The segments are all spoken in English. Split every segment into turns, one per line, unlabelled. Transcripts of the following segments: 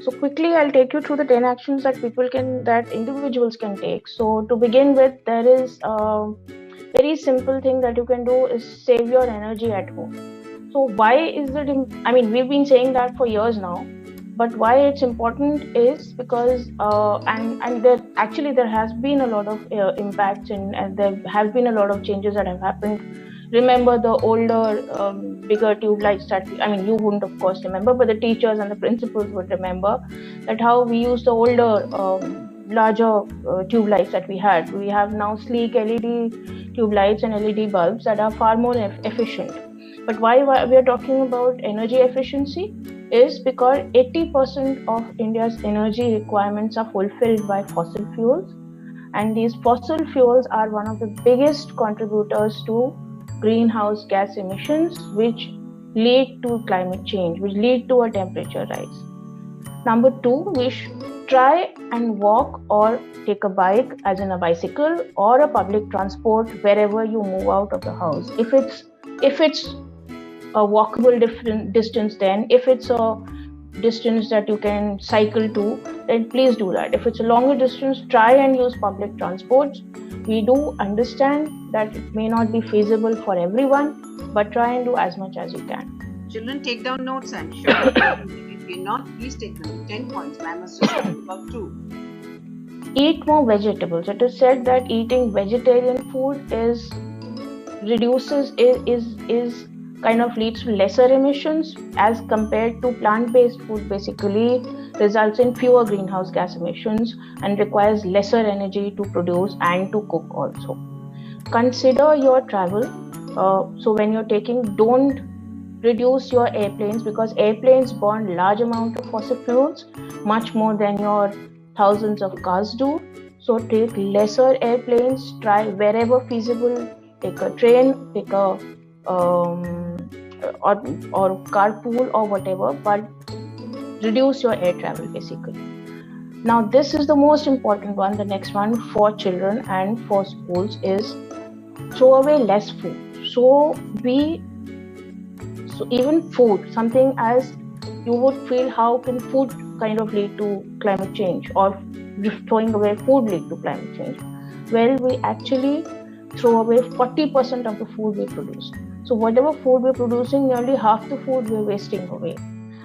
So quickly, I'll take you through the 10 actions that individuals can take. So to begin with, there is a very simple thing that you can do is save your energy at home. So why is it? I mean, we've been saying that for years now, but why it's important is because and there has been a lot of impacts and there have been a lot of changes that have happened. Remember the older, bigger tube lights that I mean, you wouldn't, of course, remember, but the teachers and the principals would remember that how we used the older, larger tube lights that we had. We have now sleek LED tube lights and LED bulbs that are far more efficient. But why we are talking about energy efficiency is because 80% of India's energy requirements are fulfilled by fossil fuels, and these fossil fuels are one of the biggest contributors to greenhouse gas emissions, which lead to climate change, which lead to a temperature rise. Number two, we should try and walk or take a bike, as in a bicycle, or a public transport wherever you move out of the house. If it's a walkable distance, then if it's a distance that you can cycle to, then please do that. If it's a longer distance, try and use public transports. We do understand that it may not be feasible for everyone, but try and do as much as you can.
Children, take down notes, I'm sure. If you're not, please take them. 10 points. I must just talk about 2.
Eat more vegetables. It is said that eating vegetarian food is kind of leads to lesser emissions as compared to plant-based food. Basically results in fewer greenhouse gas emissions and requires lesser energy to produce and to cook also. Consider your travel. So when you're taking, don't reduce your airplanes, because airplanes burn large amount of fossil fuels, much more than your thousands of cars do. So take lesser airplanes, try wherever feasible, take a train, take a or carpool or whatever, but reduce your air travel basically. Now this is the most important one. The next one for children and for schools is throw away less food. So even food, something as you would feel, how can food kind of lead to climate change, or throwing away food lead to climate change? Well, we actually throw away 40% of the food we produce. So whatever food we're producing, nearly half the food we're wasting away.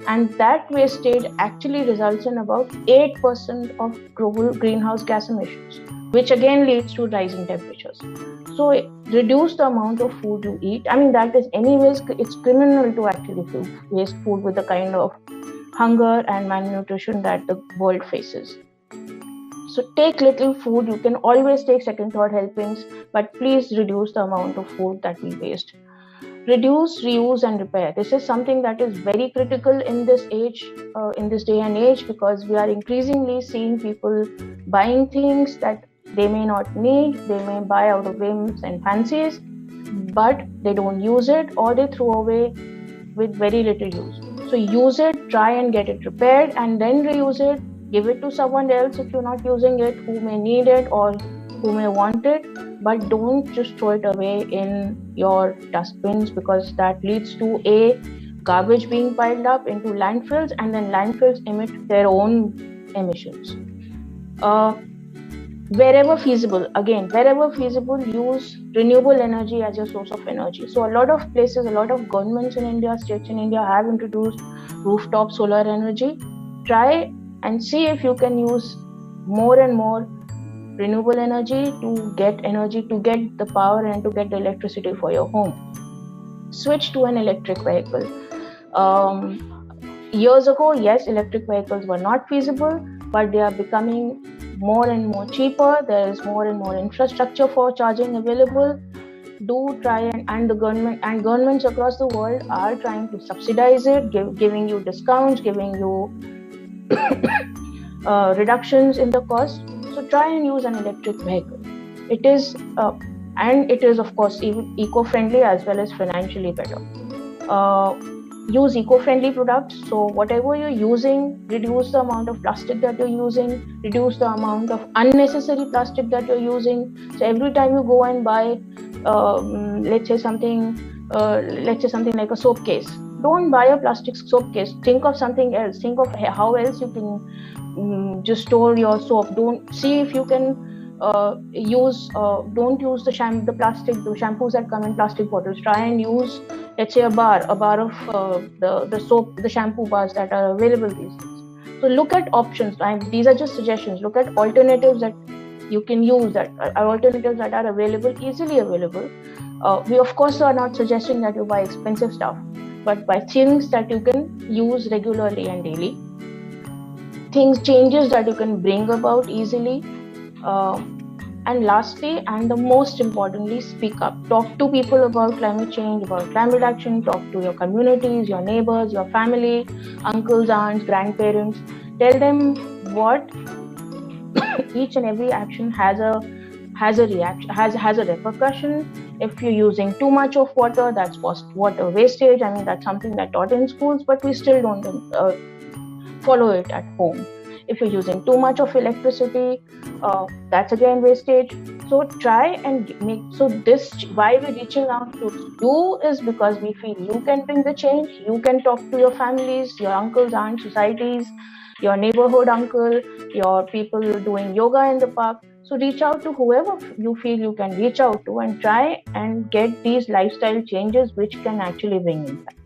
And that wastage actually results in about 8% of global greenhouse gas emissions, which again leads to rising temperatures. So reduce the amount of food you eat. I mean, that is anyways, it's criminal to actually waste food with the kind of hunger and malnutrition that the world faces. So take little food. You can always take second, third helpings, but please reduce the amount of food that we waste. Reduce, reuse, and repair. This is something that is very critical in this age, in this day and age, because we are increasingly seeing people buying things that they may not need. They may buy out of whims and fancies, but they don't use it, or they throw away with very little use. So use it, try and get it repaired, and then reuse it. Give it to someone else if you're not using it, who may need it or who may want it, but don't just throw it away in your dustbins, because that leads to garbage being piled up into landfills, and then landfills emit their own emissions. Wherever feasible, use renewable energy as your source of energy. So a lot of places, a lot of governments in India, states in India have introduced rooftop solar energy. Try and see if you can use more and more renewable energy to get the power and to get the electricity for your home. Switch to an electric vehicle. Years ago, yes, electric vehicles were not feasible, but they are becoming more and more cheaper. There is more and more infrastructure for charging available. Do try and the governments across the world are trying to subsidize it, giving you discounts, giving you reductions in the cost. So try and use an electric vehicle. It is of course eco-friendly as well as financially better. Use eco-friendly products. So whatever you're using, reduce the amount of plastic that you're using, reduce the amount of unnecessary plastic that you're using. So every time you go and buy, let's say something like a soap case, don't buy a plastic soap case. Think of something else. Think of how else you can just store your soap. Don't see if you can use don't use the plastic, the shampoos that come in plastic bottles. Try and use, let's say, a bar of the soap, the shampoo bars that are available these days. So look at options. These are just suggestions. Look at alternatives that you can use, that are alternatives that are available, easily available. We of course are not suggesting that you buy expensive stuff, but buy things that you can use regularly and daily. Changes that you can bring about easily. And lastly, and the most importantly, speak up. Talk to people about climate change, about climate action. Talk to your communities, your neighbors, your family, uncles, aunts, grandparents. Tell them what each and every action has a reaction, has a repercussion. If you're using too much of water, that's water wastage. I mean, that's something that taught in schools, but we still don't follow it at home. If you're using too much of electricity, that's again wastage. So try and make, so this, why we're reaching out to you is because we feel you can bring the change. You can talk to your families, your uncles, aunts, societies, your neighborhood uncle, your people doing yoga in the park. So reach out to whoever you feel you can reach out to and try and get these lifestyle changes which can actually bring impact.